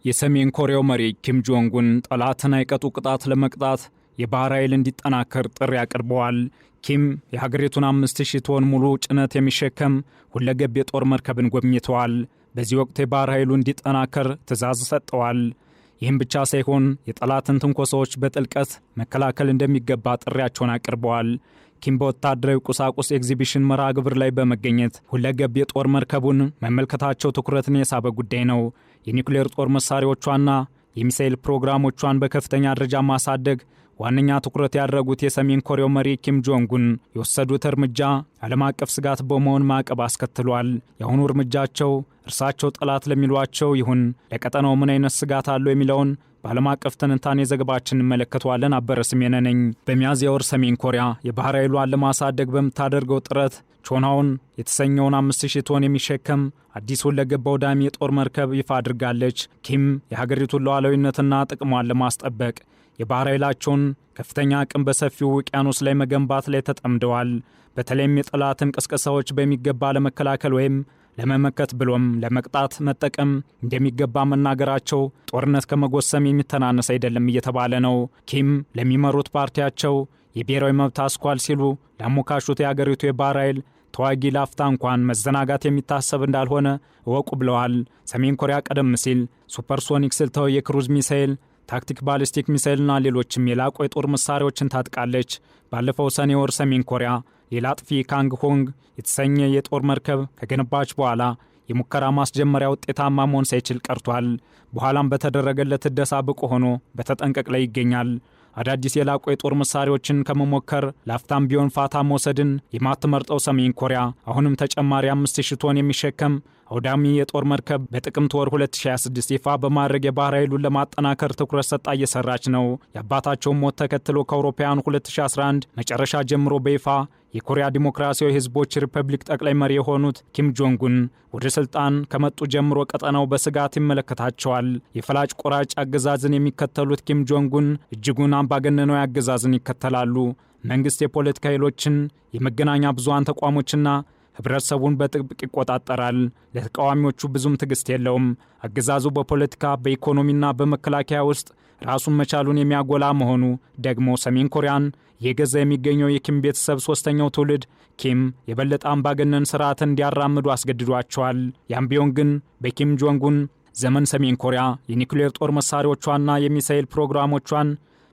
የሰሜን ኮሪያው መሪ ኪም ጆንግ ኡን ጠላትን አይቀጡ ቅጣት ለመቅጣት የባህር ኃይል እንዲጠናከር ጥሪ አቅርበዋል። ኪም የሀገሪቱን 5000 ቶን ሙሉ ጭነት የሚሸከም ሁለገብ የጦር መርከብን ጎብኝተዋል። በዚህ ወቅት የባህር ኃይሉ እንዲጠናከር ትዕዛዝ ሰጥተዋል። ይህም ብቻ ሳይሆን የጠላትን ትንኮሳዎች በጥልቀት መከላከል እንደሚገባ ጥሪያቸውን አቅርበዋል። ኪም በወታደራዊ ቁሳቁስ ኤግዚቢሽን መርሃ ግብር ላይ በመገኘት ሁለገብ የጦር መርከቡን መመልከታቸው ትኩረትን የሳበ ጉዳይ ነው። የኒውክሌር ጦር መሳሪያዎቿና የሚሳኤል ፕሮግራሞቿን በከፍተኛ ደረጃ ማሳደግ ዋነኛ ትኩረት ያደረጉት የሰሜን ኮሪያው መሪ ኪም ጆንግ ኡን የወሰዱት እርምጃ ዓለም አቀፍ ስጋት በመሆን ማዕቀብ አስከትሏል። የአሁኑ እርምጃቸው እርሳቸው ጠላት ለሚሏቸው ይሁን ለቀጠናው ምን አይነት ስጋት አለው የሚለውን በዓለም አቀፍ ትንታኔ ዘገባችን እንመለከተዋለን። አበረ ስሜነ ነኝ። በሚያዝያ ወር ሰሜን ኮሪያ የባህር ኃይሏን ለማሳደግ በምታደርገው ጥረት ቾንሃውን የተሰኘውን 5000 ቶን የሚሸከም አዲስ ሁለገብ አውዳሚ የጦር መርከብ ይፋ አድርጋለች። ኪም የሀገሪቱን ሉዓላዊነትና ጥቅሟን ለማስጠበቅ የባህር ኃይላቸውን ከፍተኛ አቅም በሰፊው ውቅያኖስ ላይ መገንባት ላይ ተጠምደዋል። በተለይም የጠላትን ቅስቀሳዎች በሚገባ ለመከላከል ወይም ለመመከት ብሎም ለመቅጣት መጠቀም እንደሚገባ መናገራቸው ጦርነት ከመጎሰም የሚተናነስ አይደለም እየተባለ ነው። ኪም ለሚመሩት ፓርቲያቸው የብሔራዊ መብት አስኳል ሲሉ ላሞካሹት የሀገሪቱ የባህር ኃይል ተዋጊ ላፍታ እንኳን መዘናጋት የሚታሰብ እንዳልሆነ እወቁ ብለዋል። ሰሜን ኮሪያ ቀደም ሲል ሱፐርሶኒክ ስልታዊ የክሩዝ ሚሳኤል፣ ታክቲክ ባሊስቲክ ሚሳኤልና ሌሎችም የላቁ የጦር መሳሪያዎችን ታጥቃለች። ባለፈው ሰኔ ወር ሰሜን ኮሪያ ሌላ አጥፊ ካንግ ሆንግ የተሰኘ የጦር መርከብ ከገነባች በኋላ የሙከራ ማስጀመሪያ ውጤታማ መሆን ሳይችል ቀርቷል። በኋላም በተደረገለት እደሳ ብቁ ሆኖ በተጠንቀቅ ላይ ይገኛል። አዳዲስ የላቁ የጦር መሳሪያዎችን ከመሞከር ላፍታም ቢሆን ፋታ መውሰድን የማትመርጠው ሰሜን ኮሪያ አሁንም ተጨማሪ 5000 ቶን የሚሸከም አውዳሚ የጦር መርከብ በጥቅምት ወር 2026 ይፋ በማድረግ የባህር ኃይሉን ለማጠናከር ትኩረት ሰጣ እየሰራች ነው። የአባታቸውን ሞት ተከትሎ ከአውሮፓውያኑ 2011 መጨረሻ ጀምሮ በይፋ የኮሪያ ዲሞክራሲያዊ ህዝቦች ሪፐብሊክ ጠቅላይ መሪ የሆኑት ኪም ጆንግ ኡን ወደ ስልጣን ከመጡ ጀምሮ ቀጠናው በስጋት ይመለከታቸዋል። የፈላጭ ቆራጭ አገዛዝን የሚከተሉት ኪም ጆንግ ኡን እጅጉን አምባገነናዊ አገዛዝን ይከተላሉ። መንግስት የፖለቲካ ኃይሎችን፣ የመገናኛ ብዙሃን ተቋሞችና ህብረተሰቡን በጥብቅ ይቆጣጠራል። ለተቃዋሚዎቹ ብዙም ትዕግስት የለውም። አገዛዙ በፖለቲካ በኢኮኖሚና በመከላከያ ውስጥ ራሱን መቻሉን የሚያጎላ መሆኑ ደግሞ ሰሜን ኮሪያን የገዛ የሚገኘው የኪም ቤተሰብ ሶስተኛው ትውልድ ኪም የበለጠ አምባገነን ስርዓትን እንዲያራምዱ አስገድዷቸዋል። ያም ቢሆን ግን በኪም ጆንግ ኡን ዘመን ሰሜን ኮሪያ የኒውክሌር ጦር መሳሪያዎቿና የሚሳኤል ፕሮግራሞቿን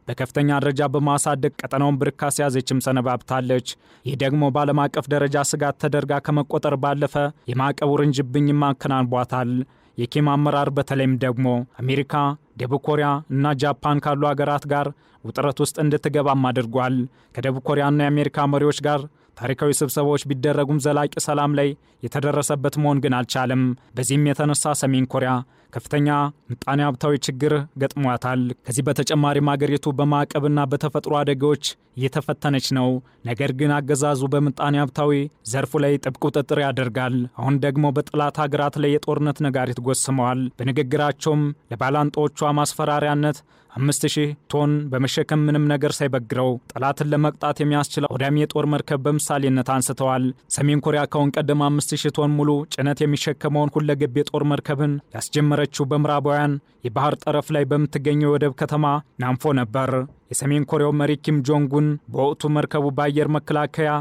በከፍተኛ ደረጃ በማሳደግ ቀጠናውን ብርካስ ያዘችም ሰነባብታለች። ይህ ደግሞ በዓለም አቀፍ ደረጃ ስጋት ተደርጋ ከመቆጠር ባለፈ የማዕቀቡ ርንጅብኝ ማከናንቧታል። የኪም አመራር በተለይም ደግሞ አሜሪካ፣ ደቡብ ኮሪያ እና ጃፓን ካሉ ሀገራት ጋር ውጥረት ውስጥ እንድትገባም አድርጓል። ከደቡብ ኮሪያና የአሜሪካ መሪዎች ጋር ታሪካዊ ስብሰባዎች ቢደረጉም ዘላቂ ሰላም ላይ የተደረሰበት መሆን ግን አልቻለም። በዚህም የተነሳ ሰሜን ኮሪያ ከፍተኛ ምጣኔ ሀብታዊ ችግር ገጥሟታል። ከዚህ በተጨማሪም ሀገሪቱ በማዕቀብና በተፈጥሮ አደጋዎች እየተፈተነች ነው። ነገር ግን አገዛዙ በምጣኔ ሀብታዊ ዘርፉ ላይ ጥብቅ ቁጥጥር ያደርጋል። አሁን ደግሞ በጠላት ሀገራት ላይ የጦርነት ነጋሪት ጎስመዋል። በንግግራቸውም ለባላንጦቿ ማስፈራሪያነት 5000 ቶን በመሸከም ምንም ነገር ሳይበግረው ጠላትን ለመቅጣት የሚያስችል አውዳሚ የጦር መርከብ በምሳሌነት አንስተዋል። ሰሜን ኮሪያ ከአሁን ቀደም 5000 ቶን ሙሉ ጭነት የሚሸከመውን ሁለገብ የጦር መርከብን ያስጀመረችው በምዕራባውያን የባህር ጠረፍ ላይ በምትገኘው የወደብ ከተማ ናምፎ ነበር። የሰሜን ኮሪያው መሪ ኪም ጆንግ ኡን በወቅቱ መርከቡ በአየር መከላከያ፣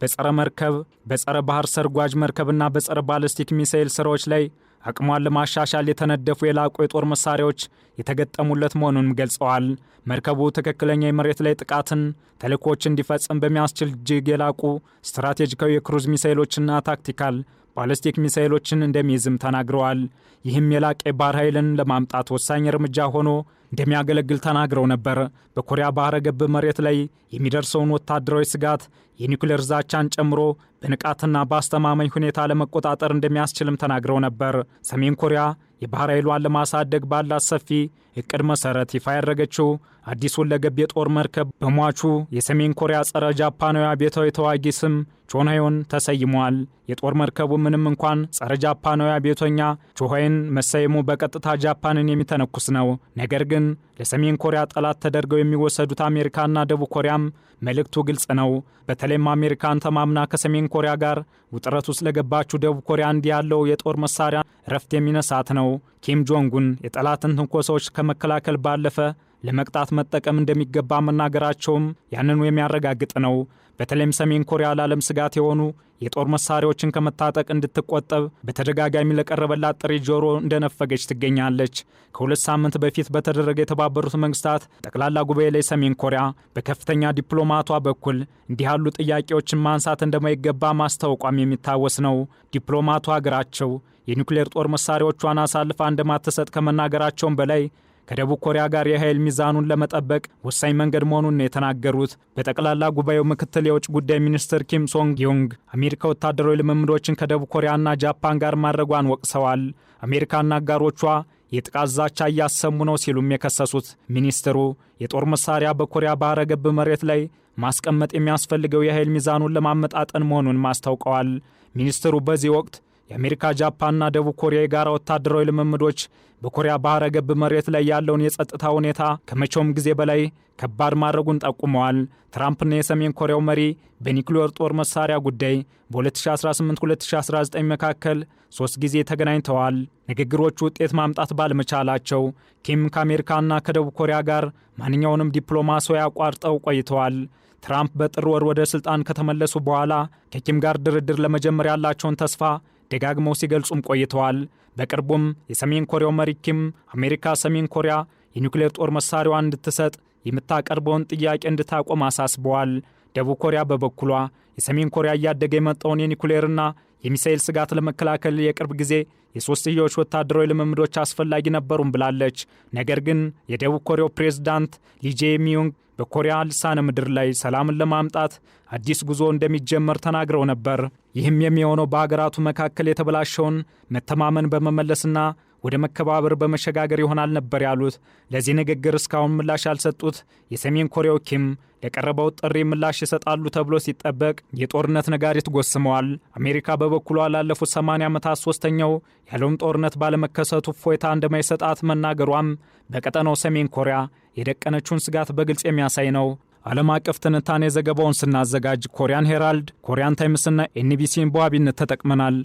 በጸረ መርከብ፣ በጸረ ባህር ሰርጓጅ መርከብና በጸረ ባሊስቲክ ሚሳኤል ስራዎች ላይ አቅሟን ለማሻሻል የተነደፉ የላቁ የጦር መሳሪያዎች የተገጠሙለት መሆኑን ገልጸዋል። መርከቡ ትክክለኛ የመሬት ላይ ጥቃትን ተልእኮች እንዲፈጽም በሚያስችል እጅግ የላቁ ስትራቴጂካዊ የክሩዝ ሚሳኤሎችና ታክቲካል ባሊስቲክ ሚሳኤሎችን እንደሚይዝም ተናግረዋል። ይህም የላቀ የባህር ኃይልን ለማምጣት ወሳኝ እርምጃ ሆኖ እንደሚያገለግል ተናግረው ነበር። በኮሪያ ባህረ ገብ መሬት ላይ የሚደርሰውን ወታደራዊ ስጋት የኒውክሌር ዛቻን ጨምሮ በንቃትና በአስተማማኝ ሁኔታ ለመቆጣጠር እንደሚያስችልም ተናግረው ነበር። ሰሜን ኮሪያ የባህር ኃይሏን ለማሳደግ ባላት ሰፊ እቅድ መሰረት ይፋ ያደረገችው አዲስ ሁለገብ የጦር መርከብ በሟቹ የሰሜን ኮሪያ ጸረ ጃፓናዊ አብዮታዊ ተዋጊ ስም ቾንሃዮን ተሰይሟል። የጦር መርከቡ ምንም እንኳን ጸረ ጃፓናዊ አብዮተኛ ቾንሃዮን መሰየሙ በቀጥታ ጃፓንን የሚተነኩስ ነው። ነገር ግን ለሰሜን ኮሪያ ጠላት ተደርገው የሚወሰዱት አሜሪካና ደቡብ ኮሪያም መልእክቱ ግልጽ ነው። በተለይ በተለይም አሜሪካን ተማምና ከሰሜን ኮሪያ ጋር ውጥረት ውስጥ ለገባችው ደቡብ ኮሪያ እንዲህ ያለው የጦር መሳሪያ ረፍት የሚነሳት ነው። ኪም ጆንግ ኡን የጠላትን ትንኮሳዎች ከመከላከል ባለፈ ለመቅጣት መጠቀም እንደሚገባ መናገራቸውም ያንኑ የሚያረጋግጥ ነው። በተለይም ሰሜን ኮሪያ ለዓለም ስጋት የሆኑ የጦር መሳሪያዎችን ከመታጠቅ እንድትቆጠብ በተደጋጋሚ ለቀረበላት ጥሪ ጆሮ እንደነፈገች ትገኛለች። ከሁለት ሳምንት በፊት በተደረገ የተባበሩት መንግስታት ጠቅላላ ጉባኤ ላይ ሰሜን ኮሪያ በከፍተኛ ዲፕሎማቷ በኩል እንዲህ ያሉ ጥያቄዎችን ማንሳት እንደማይገባ ማስታወቋም የሚታወስ ነው። ዲፕሎማቷ ሀገራቸው የኒውክሌር ጦር መሳሪያዎቿን አሳልፋ እንደማትሰጥ ከመናገራቸውም በላይ ከደቡብ ኮሪያ ጋር የኃይል ሚዛኑን ለመጠበቅ ወሳኝ መንገድ መሆኑን የተናገሩት በጠቅላላ ጉባኤው ምክትል የውጭ ጉዳይ ሚኒስትር ኪም ሶንግ ዮንግ አሜሪካ ወታደራዊ ልምምዶችን ከደቡብ ኮሪያና ጃፓን ጋር ማድረጓን ወቅሰዋል። አሜሪካና አጋሮቿ የጥቃት ዛቻ እያሰሙ ነው ሲሉም የከሰሱት ሚኒስትሩ የጦር መሳሪያ በኮሪያ ባህረ ገብ መሬት ላይ ማስቀመጥ የሚያስፈልገው የኃይል ሚዛኑን ለማመጣጠን መሆኑን ማስታውቀዋል። ሚኒስትሩ በዚህ ወቅት የአሜሪካ ጃፓንና ደቡብ ኮሪያ የጋራ ወታደራዊ ልምምዶች በኮሪያ ባህረ ገብ መሬት ላይ ያለውን የጸጥታ ሁኔታ ከመቼውም ጊዜ በላይ ከባድ ማድረጉን ጠቁመዋል። ትራምፕና የሰሜን ኮሪያው መሪ በኒውክሌር ጦር መሳሪያ ጉዳይ በ2018-2019 መካከል 3 ጊዜ ተገናኝተዋል። ንግግሮቹ ውጤት ማምጣት ባለመቻላቸው ኪም ከአሜሪካና ከደቡብ ኮሪያ ጋር ማንኛውንም ዲፕሎማሲያዊ አቋርጠው ቆይተዋል። ትራምፕ በጥር ወር ወደ ስልጣን ከተመለሱ በኋላ ከኪም ጋር ድርድር ለመጀመር ያላቸውን ተስፋ ደጋግመው ሲገልጹም ቆይተዋል። በቅርቡም የሰሜን ኮሪያው መሪ ኪም አሜሪካ ሰሜን ኮሪያ የኒውክሌር ጦር መሳሪያዋን እንድትሰጥ የምታቀርበውን ጥያቄ እንድታቆም አሳስበዋል። ደቡብ ኮሪያ በበኩሏ የሰሜን ኮሪያ እያደገ የመጣውን የኒውክሌርና የሚሳኤል ስጋት ለመከላከል የቅርብ ጊዜ የሶስትዮሽ ወታደራዊ ልምምዶች አስፈላጊ ነበሩም ብላለች። ነገር ግን የደቡብ ኮሪያው ፕሬዝዳንት ሊ ጄሚዩንግ በኮሪያ ልሳነ ምድር ላይ ሰላምን ለማምጣት አዲስ ጉዞ እንደሚጀመር ተናግረው ነበር። ይህም የሚሆነው በሀገራቱ መካከል የተበላሸውን መተማመን በመመለስና ወደ መከባበር በመሸጋገር ይሆናል ነበር ያሉት። ለዚህ ንግግር እስካሁን ምላሽ ያልሰጡት የሰሜን ኮሪያው ኪም ለቀረበው ጥሪ ምላሽ ይሰጣሉ ተብሎ ሲጠበቅ የጦርነት ነጋሪት ጎስመዋል። አሜሪካ በበኩሏ ላለፉት 80 ዓመታት ሶስተኛው ያለውን ጦርነት ባለመከሰቱ ፎይታ እንደማይሰጣት መናገሯም በቀጠናው ሰሜን ኮሪያ የደቀነችውን ስጋት በግልጽ የሚያሳይ ነው። ዓለም አቀፍ ትንታኔ ዘገባውን ስናዘጋጅ ኮሪያን ሄራልድ፣ ኮሪያን ታይምስና ኤንቢሲን በዋቢነት ተጠቅመናል።